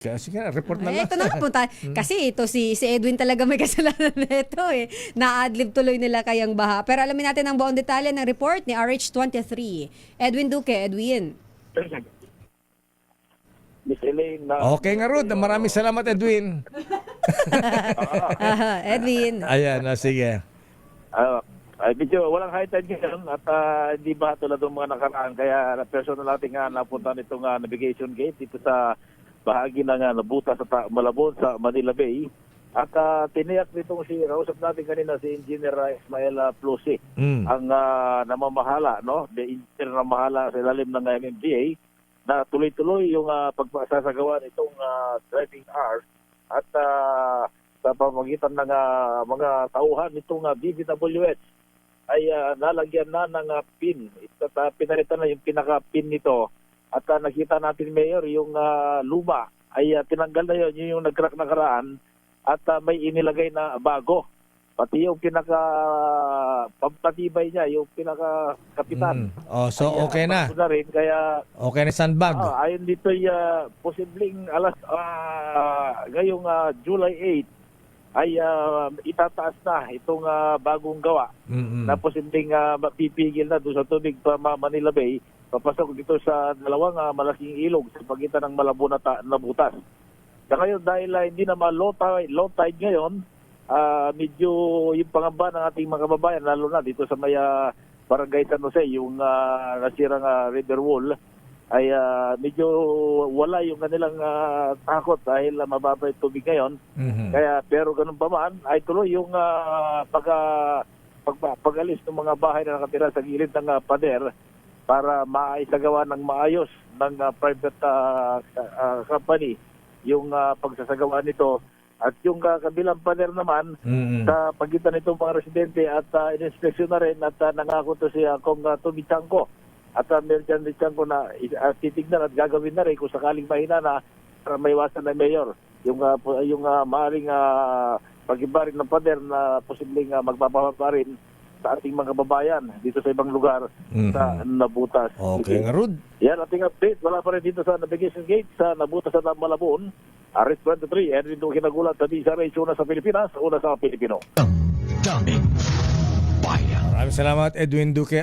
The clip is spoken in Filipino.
Sige, report na lang. Ito na nga po tayo. Kasi ito si Edwin talaga may kasalanan nito eh. Na-adlib tuloy nila kayang baha. Pero alamin natin ang buong detalye ng report ni RH23. Edwin Duque. Edwin. Miss Elaine. Okay nga Rod, maraming salamat Edwin. Edwin. Ayan, sige. Ay, medyo walang high tide ngayon at hindi ba tulad ng mga nakaraan. Kaya personal natin nga napunta nitong navigation gate dito sa bahagi ng nabutas sa Malabon sa Manila Bay. At tiniyak nitong kausap natin kanina si Engineer Ismael Plusi, ang namamahala, no? The engineer na mahala sa ilalim ng MMDA na tuloy-tuloy yung pagsasagawa nitong driving hours at sa pamamagitan ng mga tauhan nitong BBWS ay nalagyan na ng pin. Pinalitan na yung pinaka-pin nito. At nakita natin, Mayor, yung luma ay tinanggal na yun, yung nag-crack nakaraan at may inilagay na bago. Pati yung pampatibay niya, yung pinaka-kapitan. So ay, okay na. na rin, kaya, Okay na sandbag. ayon dito, posibleng ngayong July 8, ay itataas na itong bagong gawa na posibleng mapipigil na doon sa tubig pa Manila Bay, papasok dito sa dalawang malaking ilog sa pagitan ng Malabon at Nabutas. Sa ngayon, dahil hindi na low tide ngayon, medyo yung pangamba ng ating mga kababayan, lalo na dito sa may Barangay San Jose, yung nasirang river wall, ay medyo wala yung kanilang takot dahil mababa yung tubig ngayon. Kaya pero ganun pa man, ay tuloy yung pag-alis ng mga bahay na nakatira sa gilid ng pader para maisagawa ng maayos ng private company yung pagsasagawa nito. At yung kabilang pader naman, sa pagitan nitong mga residente at in-inspection na rin at nangako to si Kong Toby Chanko at Merjan Chanko na titignan at gagawin na rin kung sakaling mahina na para maiwasan na Mayor yung maaaring pag-iba rin ng pader na posibleng magpapapa rin sa ating mga kababayan dito sa ibang lugar sa Nabutas. Okay nga Rod. Yan ating update. Wala pa rin dito sa navigation gate sa Nabutas at Malabon. RH23, Edwin Duque nagulat sa DZRH, una sa Pilipinas, una sa Pilipino. Maraming salamat Edwin Duque.